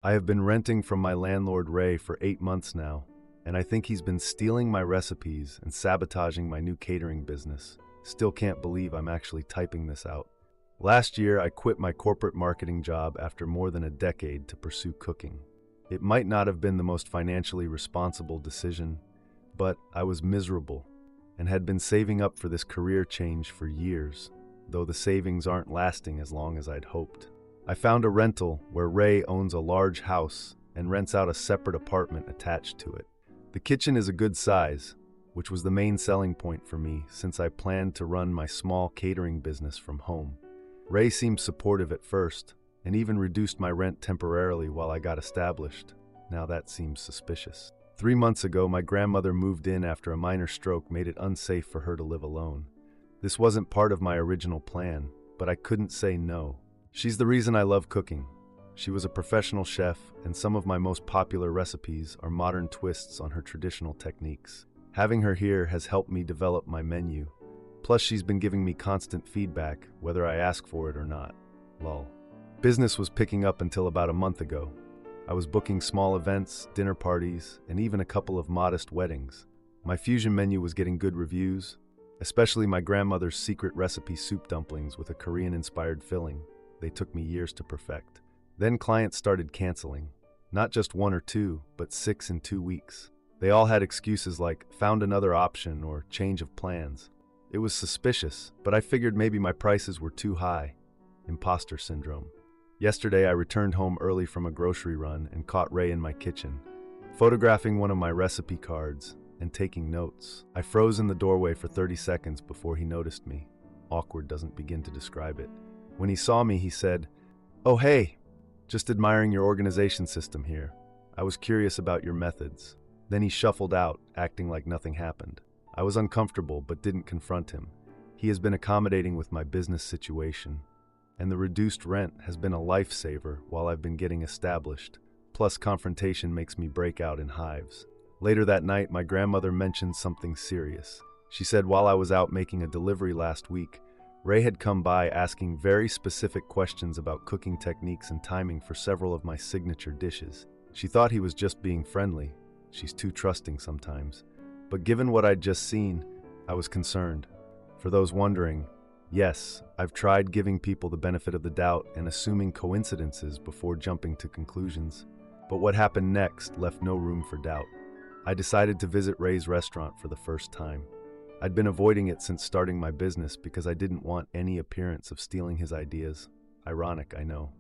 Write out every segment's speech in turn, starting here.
I have been renting from my landlord Ray for 8 months now, and I think he's been stealing my recipes and sabotaging my new catering business. Still can't believe I'm actually typing this out. Last year, I quit my corporate marketing job after more than a decade to pursue cooking. It might not have been the most financially responsible decision, but I was miserable and had been saving up for this career change for years, though the savings aren't lasting as long as I'd hoped. I found a rental where Ray owns a large house and rents out a separate apartment attached to it. The kitchen is a good size, which was the main selling point for me since I planned to run my small catering business from home. Ray seemed supportive at first and even reduced my rent temporarily while I got established. Now that seems suspicious. 3 months ago, my grandmother moved in after a minor stroke made it unsafe for her to live alone. This wasn't part of my original plan, but I couldn't say no. She's the reason I love cooking. She was a professional chef, and some of my most popular recipes are modern twists on her traditional techniques. Having her here has helped me develop my menu. Plus, she's been giving me constant feedback, whether I ask for it or not. Lol. Business was picking up until about a month ago. I was booking small events, dinner parties, and even a couple of modest weddings. My fusion menu was getting good reviews, especially my grandmother's secret recipe soup dumplings with a Korean-inspired filling. They took me years to perfect. Then clients started canceling. Not just 1 or 2, but 6 in 2 weeks. They all had excuses like found another option or change of plans. It was suspicious, but I figured maybe my prices were too high. Imposter syndrome. Yesterday, I returned home early from a grocery run and caught Ray in my kitchen, photographing one of my recipe cards and taking notes. I froze in the doorway for 30 seconds before he noticed me. Awkward doesn't begin to describe it. When he saw me, he said, "Oh, hey, just admiring your organization system here. I was curious about your methods." Then he shuffled out, acting like nothing happened. I was uncomfortable but didn't confront him. He has been accommodating with my business situation, and the reduced rent has been a lifesaver while I've been getting established. Plus, confrontation makes me break out in hives. Later that night, my grandmother mentioned something serious. She said while I was out making a delivery last week, Ray had come by asking very specific questions about cooking techniques and timing for several of my signature dishes. She thought he was just being friendly. She's too trusting sometimes. But given what I'd just seen, I was concerned. For those wondering, yes, I've tried giving people the benefit of the doubt and assuming coincidences before jumping to conclusions. But what happened next left no room for doubt. I decided to visit Ray's restaurant for the first time. I'd been avoiding it since starting my business because I didn't want any appearance of stealing his ideas. Ironic, I know.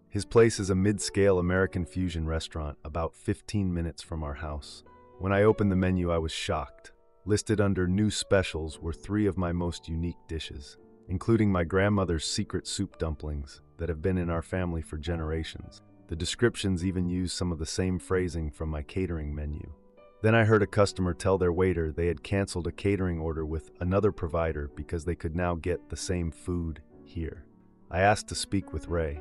His place is a mid-scale American fusion restaurant about 15 minutes from our house. When I opened the menu, I was shocked. Listed under new specials were 3 of my most unique dishes, including my grandmother's secret soup dumplings that have been in our family for generations. The descriptions even use some of the same phrasing from my catering menu. Then I heard a customer tell their waiter they had canceled a catering order with another provider because they could now get the same food here. I asked to speak with Ray.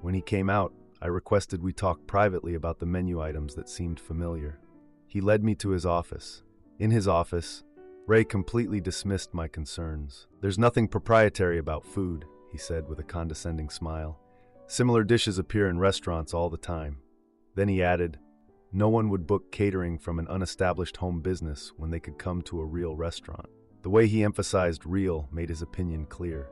When he came out, I requested we talk privately about the menu items that seemed familiar. He led me to his office. In his office, Ray completely dismissed my concerns. "There's nothing proprietary about food," he said with a condescending smile. "Similar dishes appear in restaurants all the time." Then he added, "No one would book catering from an unestablished home business when they could come to a real restaurant." The way he emphasized real made his opinion clear.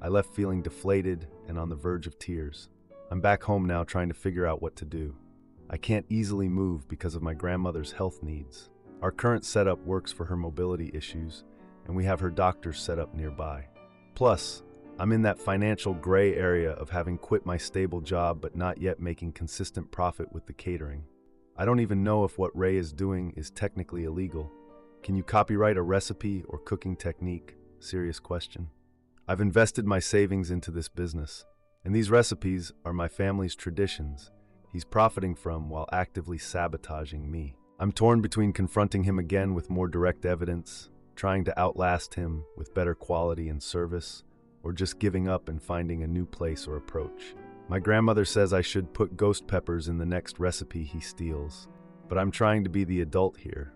I left feeling deflated and on the verge of tears. I'm back home now trying to figure out what to do. I can't easily move because of my grandmother's health needs. Our current setup works for her mobility issues, and we have her doctors set up nearby. Plus, I'm in that financial gray area of having quit my stable job but not yet making consistent profit with the catering. I don't even know if what Ray is doing is technically illegal. Can you copyright a recipe or cooking technique? Serious question. I've invested my savings into this business, and these recipes are my family's traditions he's profiting from while actively sabotaging me. I'm torn between confronting him again with more direct evidence, trying to outlast him with better quality and service, or just giving up and finding a new place or approach. My grandmother says I should put ghost peppers in the next recipe he steals, but I'm trying to be the adult here,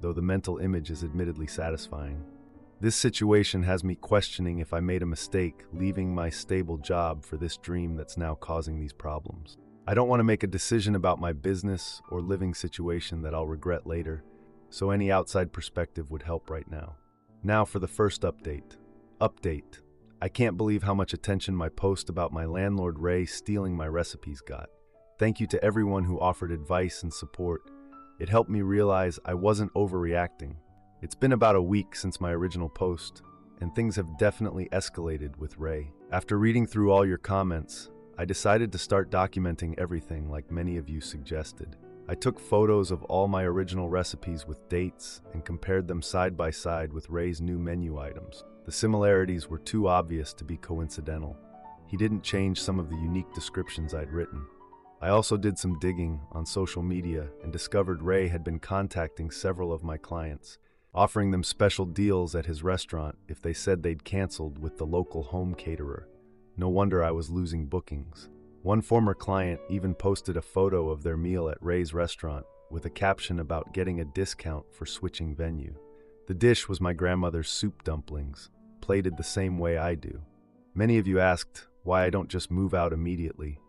though the mental image is admittedly satisfying. This situation has me questioning if I made a mistake leaving my stable job for this dream that's now causing these problems. I don't want to make a decision about my business or living situation that I'll regret later, so any outside perspective would help right now. Now for the first update. I can't believe how much attention my post about my landlord Ray stealing my recipes got. Thank you to everyone who offered advice and support. It helped me realize I wasn't overreacting. It's been about a week since my original post, and things have definitely escalated with Ray. After reading through all your comments, I decided to start documenting everything like many of you suggested. I took photos of all my original recipes with dates and compared them side by side with Ray's new menu items. The similarities were too obvious to be coincidental. He didn't change some of the unique descriptions I'd written. I also did some digging on social media and discovered Ray had been contacting several of my clients, offering them special deals at his restaurant if they said they'd canceled with the local home caterer. No wonder I was losing bookings. One former client even posted a photo of their meal at Ray's restaurant with a caption about getting a discount for switching venue. The dish was my grandmother's soup dumplings, plated the same way I do. Many of you asked why I don't just move out immediately,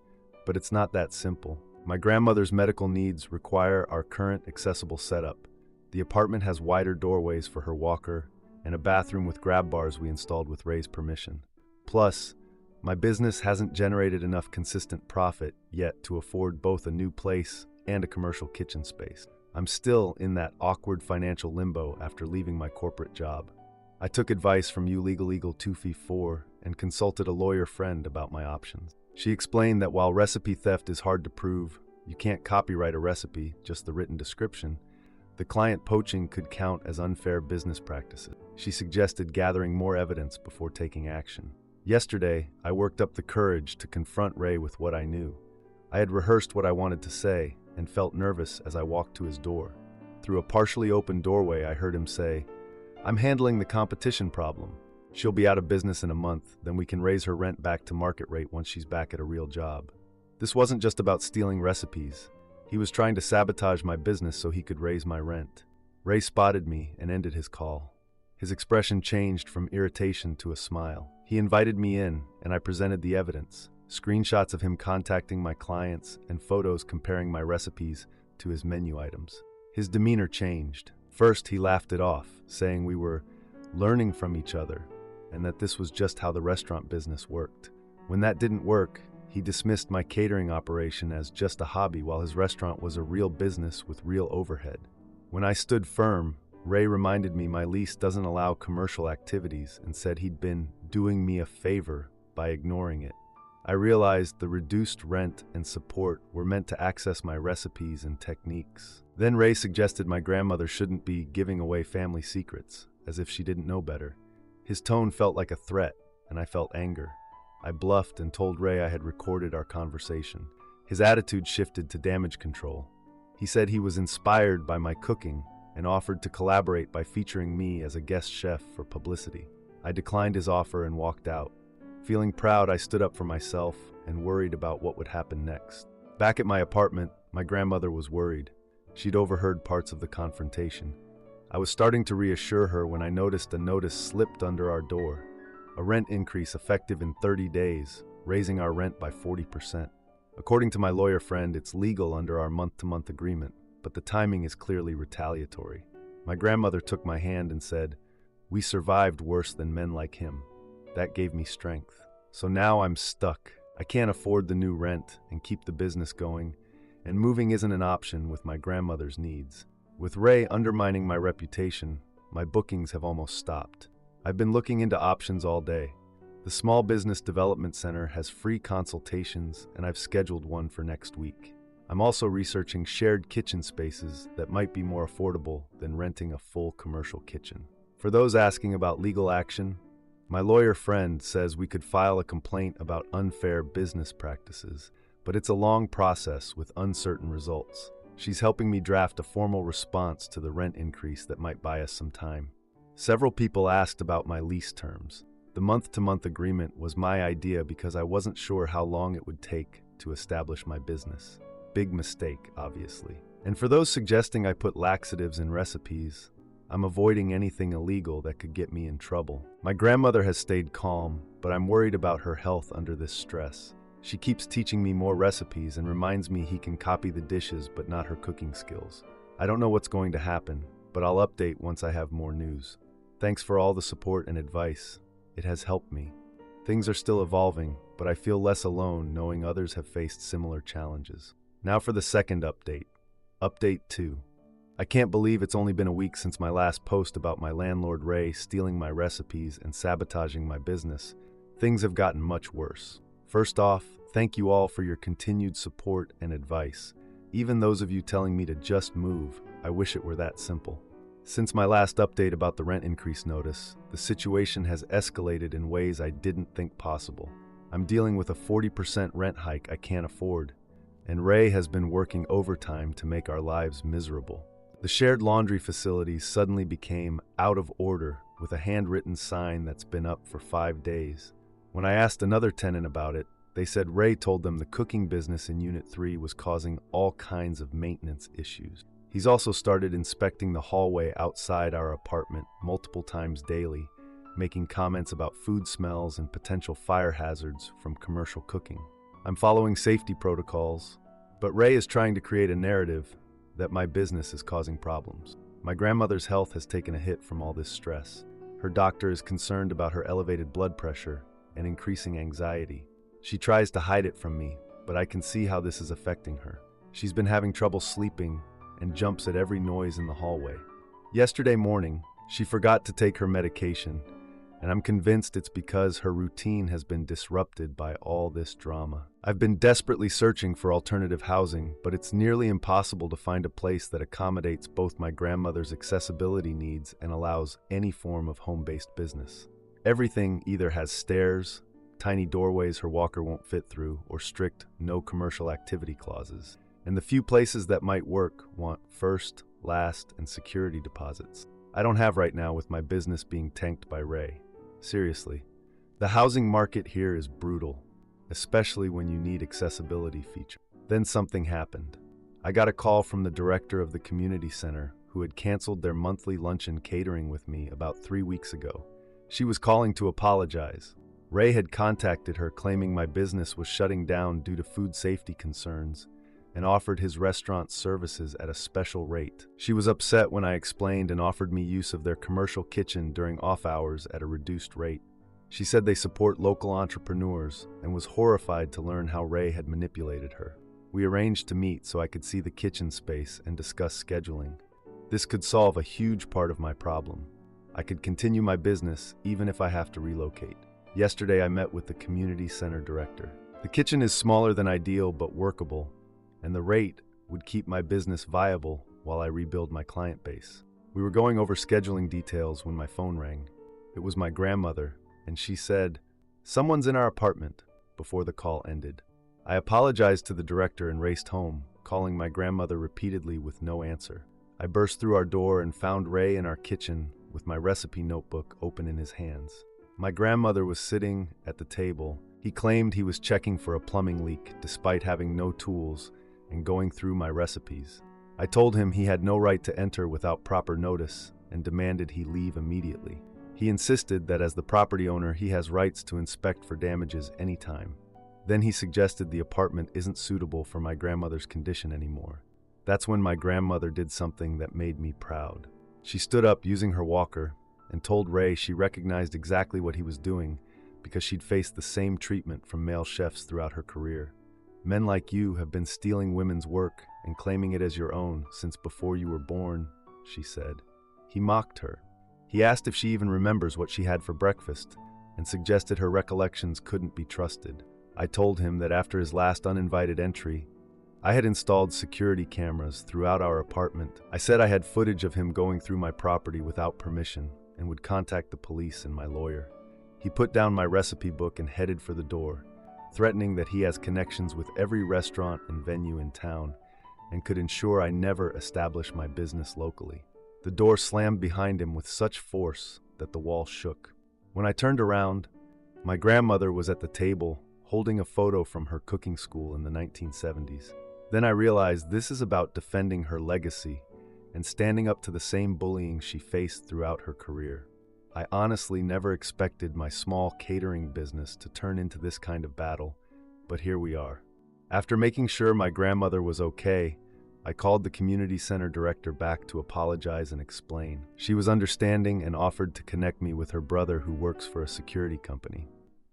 but it's not that simple. My grandmother's medical needs require our current accessible setup. The apartment has wider doorways for her walker and a bathroom with grab bars we installed with Ray's permission. Plus, my business hasn't generated enough consistent profit yet to afford both a new place and a commercial kitchen space. I'm still in that awkward financial limbo after leaving my corporate job. I took advice from uLegal2Fee4 and consulted a lawyer friend about my options. She explained that while recipe theft is hard to prove, you can't copyright a recipe, just the written description, the client poaching could count as unfair business practices. She suggested gathering more evidence before taking action. Yesterday, I worked up the courage to confront Ray with what I knew. I had rehearsed what I wanted to say and felt nervous as I walked to his door. Through a partially open doorway, I heard him say, "I'm handling the competition problem. She'll be out of business in a month, then we can raise her rent back to market rate once she's back at a real job." This wasn't just about stealing recipes. He was trying to sabotage my business so he could raise my rent. Ray spotted me and ended his call. His expression changed from irritation to a smile. He invited me in, and I presented the evidence, screenshots of him contacting my clients and photos comparing my recipes to his menu items. His demeanor changed. First, he laughed it off, saying we were learning from each other and that this was just how the restaurant business worked. When that didn't work, he dismissed my catering operation as just a hobby while his restaurant was a real business with real overhead. When I stood firm, Ray reminded me my lease doesn't allow commercial activities and said he'd been doing me a favor by ignoring it. I realized the reduced rent and support were meant to access my recipes and techniques. Then Ray suggested my grandmother shouldn't be giving away family secrets, as if she didn't know better. His tone felt like a threat, and I felt anger. I bluffed and told Ray I had recorded our conversation. His attitude shifted to damage control. He said he was inspired by my cooking and offered to collaborate by featuring me as a guest chef for publicity. I declined his offer and walked out. Feeling proud, I stood up for myself and worried about what would happen next. Back at my apartment, my grandmother was worried. She'd overheard parts of the confrontation. I was starting to reassure her when I noticed a notice slipped under our door. A rent increase effective in 30 days, raising our rent by 40%. According to my lawyer friend, it's legal under our month-to-month agreement, but the timing is clearly retaliatory. My grandmother took my hand and said, "We survived worse than men like him." That gave me strength. So now I'm stuck. I can't afford the new rent and keep the business going, and moving isn't an option with my grandmother's needs. With Ray undermining my reputation, my bookings have almost stopped. I've been looking into options all day. The Small Business Development Center has free consultations, and I've scheduled one for next week. I'm also researching shared kitchen spaces that might be more affordable than renting a full commercial kitchen. For those asking about legal action, my lawyer friend says we could file a complaint about unfair business practices, but it's a long process with uncertain results. She's helping me draft a formal response to the rent increase that might buy us some time. Several people asked about my lease terms. The month-to-month agreement was my idea because I wasn't sure how long it would take to establish my business. Big mistake, obviously. And for those suggesting I put laxatives in recipes, I'm avoiding anything illegal that could get me in trouble. My grandmother has stayed calm, but I'm worried about her health under this stress. She keeps teaching me more recipes and reminds me he can copy the dishes but not her cooking skills. I don't know what's going to happen, but I'll update once I have more news. Thanks for all the support and advice. It has helped me. Things are still evolving, but I feel less alone knowing others have faced similar challenges. Now for the second update. Update 2. I can't believe it's only been a week since my last post about my landlord Ray stealing my recipes and sabotaging my business. Things have gotten much worse. First off, thank you all for your continued support and advice. Even those of you telling me to just move, I wish it were that simple. Since my last update about the rent increase notice, the situation has escalated in ways I didn't think possible. I'm dealing with a 40% rent hike I can't afford, and Ray has been working overtime to make our lives miserable. The shared laundry facilities suddenly became out of order with a handwritten sign that's been up for 5 days. When I asked another tenant about it, they said Ray told them the cooking business in Unit 3 was causing all kinds of maintenance issues. He's also started inspecting the hallway outside our apartment multiple times daily, making comments about food smells and potential fire hazards from commercial cooking. I'm following safety protocols, but Ray is trying to create a narrative that my business is causing problems. My grandmother's health has taken a hit from all this stress. Her doctor is concerned about her elevated blood pressure and increasing anxiety. She tries to hide it from me, but I can see how this is affecting her. She's been having trouble sleeping and jumps at every noise in the hallway. Yesterday morning, she forgot to take her medication, and I'm convinced it's because her routine has been disrupted by all this drama. I've been desperately searching for alternative housing, but it's nearly impossible to find a place that accommodates both my grandmother's accessibility needs and allows any form of home-based business. Everything either has stairs, tiny doorways her walker won't fit through, or strict no commercial activity clauses. And the few places that might work want first, last, and security deposits. I don't have right now with my business being tanked by Ray. Seriously, the housing market here is brutal, especially when you need accessibility features. Then something happened. I got a call from the director of the community center who had canceled their monthly luncheon catering with me about 3 weeks ago. She was calling to apologize. Ray had contacted her claiming my business was shutting down due to food safety concerns and offered his restaurant services at a special rate. She was upset when I explained and offered me use of their commercial kitchen during off hours at a reduced rate. She said they support local entrepreneurs and was horrified to learn how Ray had manipulated her. We arranged to meet so I could see the kitchen space and discuss scheduling. This could solve a huge part of my problem. I could continue my business even if I have to relocate. Yesterday I met with the community center director. The kitchen is smaller than ideal but workable, and the rate would keep my business viable while I rebuild my client base. We were going over scheduling details when my phone rang. It was my grandmother, and she said, "Someone's in our apartment," before the call ended. I apologized to the director and raced home, calling my grandmother repeatedly with no answer. I burst through our door and found Ray in our kitchen with my recipe notebook open in his hands. My grandmother was sitting at the table. He claimed he was checking for a plumbing leak despite having no tools and going through my recipes. I told him he had no right to enter without proper notice and demanded he leave immediately. He insisted that as the property owner, he has rights to inspect for damages anytime. Then he suggested the apartment isn't suitable for my grandmother's condition anymore. That's when my grandmother did something that made me proud. She stood up using her walker and told Ray she recognized exactly what he was doing because she'd faced the same treatment from male chefs throughout her career. "Men like you have been stealing women's work and claiming it as your own since before you were born," she said. He mocked her. He asked if she even remembers what she had for breakfast and suggested her recollections couldn't be trusted. I told him that after his last uninvited entry, I had installed security cameras throughout our apartment. I said I had footage of him going through my property without permission and would contact the police and my lawyer. He put down my recipe book and headed for the door, threatening that he has connections with every restaurant and venue in town and could ensure I never establish my business locally. The door slammed behind him with such force that the wall shook. When I turned around, my grandmother was at the table holding a photo from her cooking school in the 1970s. Then I realized this is about defending her legacy and standing up to the same bullying she faced throughout her career. I honestly never expected my small catering business to turn into this kind of battle, but here we are. After making sure my grandmother was okay, I called the community center director back to apologize and explain. She was understanding and offered to connect me with her brother who works for a security company.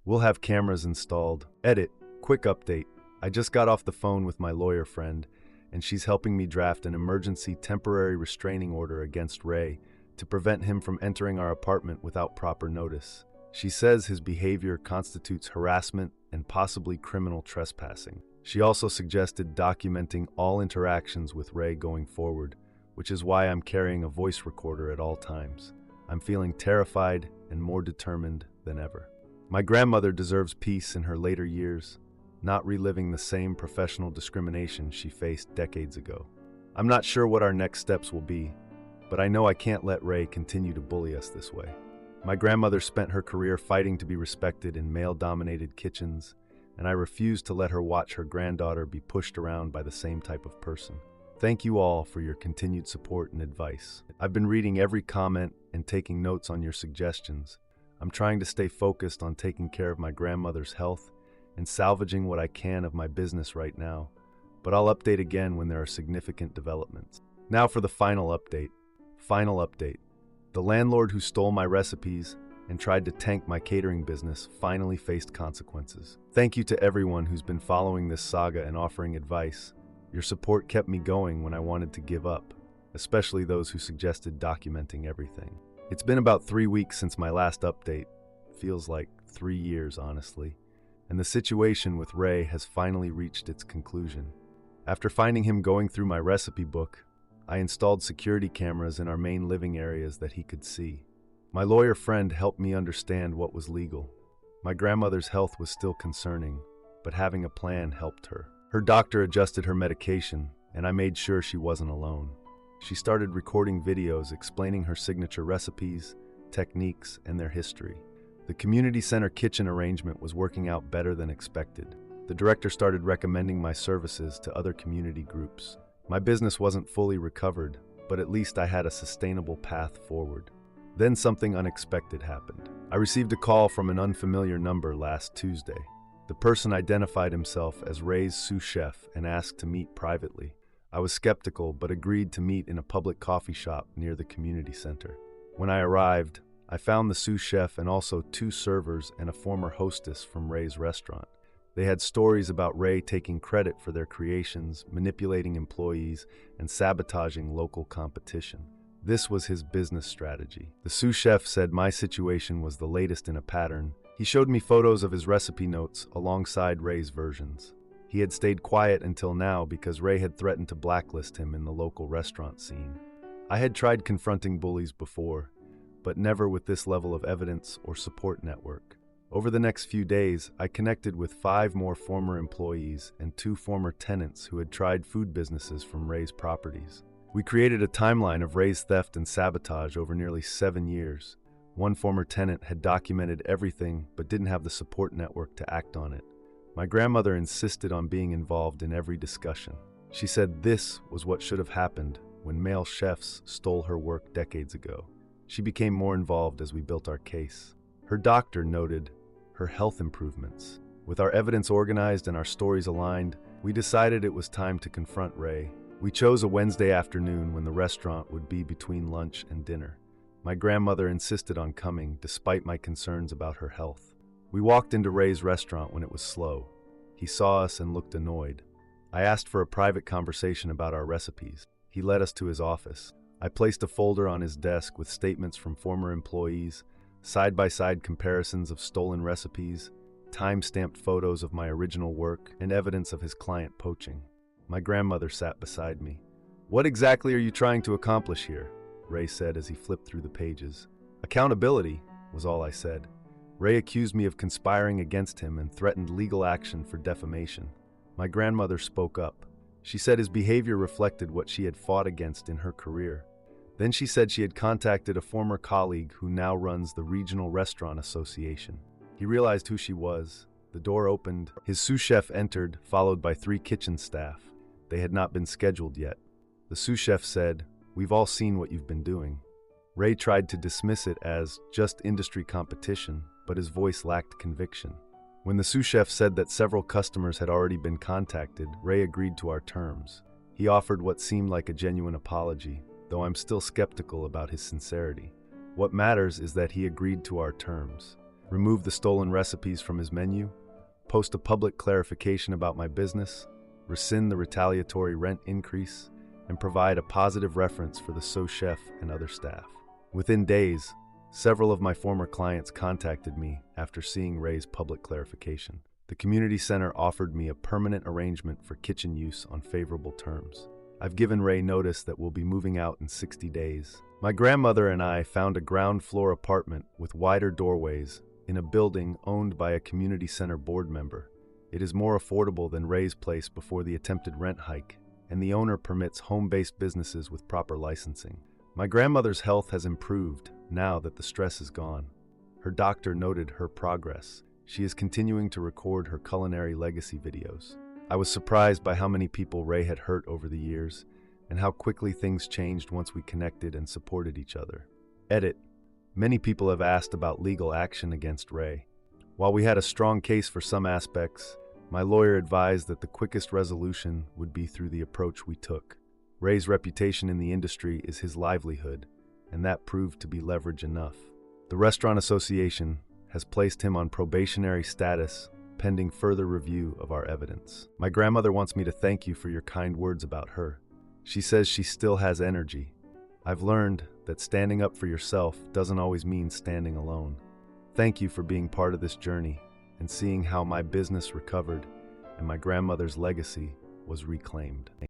We'll have cameras installed. Edit. Quick update. I just got off the phone with my lawyer friend, and she's helping me draft an emergency temporary restraining order against Ray to prevent him from entering our apartment without proper notice. She says his behavior constitutes harassment and possibly criminal trespassing. She also suggested documenting all interactions with Ray going forward, which is why I'm carrying a voice recorder at all times. I'm feeling terrified and more determined than ever. My grandmother deserves peace in her later years, not reliving the same professional discrimination she faced decades ago. I'm not sure what our next steps will be, but I know I can't let Ray continue to bully us this way. My grandmother spent her career fighting to be respected in male-dominated kitchens, and I refuse to let her watch her granddaughter be pushed around by the same type of person. Thank you all for your continued support and advice. I've been reading every comment and taking notes on your suggestions. I'm trying to stay focused on taking care of my grandmother's health and salvaging what I can of my business right now, but I'll update again when there are significant developments. Now for the final update. The landlord who stole my recipes and tried to tank my catering business finally faced consequences. Thank you to everyone who's been following this saga and offering advice. Your support kept me going when I wanted to give up, especially those who suggested documenting everything. It's been about 3 weeks since my last update. Feels like 3 years, honestly. And the situation with Ray has finally reached its conclusion. After finding him going through my recipe book, I installed security cameras in our main living areas that he could see. My lawyer friend helped me understand what was legal. My grandmother's health was still concerning, but having a plan helped her. Her doctor adjusted her medication, and I made sure she wasn't alone. She started recording videos explaining her signature recipes, techniques, and their history. The community center kitchen arrangement was working out better than expected. The director started recommending my services to other community groups. My business wasn't fully recovered, but at least I had a sustainable path forward. Then something unexpected happened. I received a call from an unfamiliar number last Tuesday. The person identified himself as Ray's sous chef and asked to meet privately. I was skeptical, but agreed to meet in a public coffee shop near the community center. When I arrived, I found the sous chef and also 2 servers and a former hostess from Ray's restaurant. They had stories about Ray taking credit for their creations, manipulating employees, and sabotaging local competition. This was his business strategy. The sous chef said my situation was the latest in a pattern. He showed me photos of his recipe notes alongside Ray's versions. He had stayed quiet until now because Ray had threatened to blacklist him in the local restaurant scene. I had tried confronting bullies before, but never with this level of evidence or support network. Over the next few days, I connected with 5 more former employees and 2 former tenants who had tried food businesses from Ray's properties. We created a timeline of Ray's theft and sabotage over nearly 7 years. One former tenant had documented everything but didn't have the support network to act on it. My grandmother insisted on being involved in every discussion. She said this was what should have happened when male chefs stole her work decades ago. She became more involved as we built our case. Her doctor noted her health improvements. With our evidence organized and our stories aligned, we decided it was time to confront Ray. We chose a Wednesday afternoon when the restaurant would be between lunch and dinner. My grandmother insisted on coming despite my concerns about her health. We walked into Ray's restaurant when it was slow. He saw us and looked annoyed. I asked for a private conversation about our recipes. He led us to his office. I placed a folder on his desk with statements from former employees, side-by-side comparisons of stolen recipes, time-stamped photos of my original work, and evidence of his client Poaching. My grandmother sat beside me. "What exactly are you trying to accomplish here?" Ray said as he flipped through the pages. "Accountability," was all I said. Ray accused me of conspiring against him and threatened legal action for defamation. My grandmother spoke up. She said his behavior reflected what she had fought against in her career. Then she said she had contacted a former colleague who now runs the Regional Restaurant Association. He realized who she was. The door opened. His sous chef entered, followed by 3 kitchen staff. They had not been scheduled yet. The sous chef said, "We've all seen what you've been doing." Ray tried to dismiss it as just industry competition, but his voice lacked conviction. When the sous chef said that several customers had already been contacted, Ray agreed to our terms. He offered what seemed like a genuine apology, though I'm still skeptical about his sincerity. What matters is that he agreed to our terms. Remove the stolen recipes from his menu, post a public clarification about my business, rescind the retaliatory rent increase, and provide a positive reference for the sous chef and other staff. Within days, several of my former clients contacted me after seeing Ray's public clarification. The community center offered me a permanent arrangement for kitchen use on favorable terms. I've given Ray notice that we'll be moving out in 60 days. My grandmother and I found a ground floor apartment with wider doorways in a building owned by a community center board member. It is more affordable than Ray's place before the attempted rent hike, and the owner permits home-based businesses with proper licensing. My grandmother's health has improved now that the stress is gone. Her doctor noted her progress. She is continuing to record her culinary legacy videos. I was surprised by how many people Ray had hurt over the years, and how quickly things changed once we connected and supported each other. Edit. Many people have asked about legal action against Ray. While we had a strong case for some aspects, my lawyer advised that the quickest resolution would be through the approach we took. Ray's reputation in the industry is his livelihood, and that proved to be leverage enough. The Restaurant Association has placed him on probationary status pending further review of our evidence. My grandmother wants me to thank you for your kind words about her. She says she still has energy. I've learned that standing up for yourself doesn't always mean standing alone. Thank you for being part of this journey and seeing how my business recovered and my grandmother's legacy was reclaimed.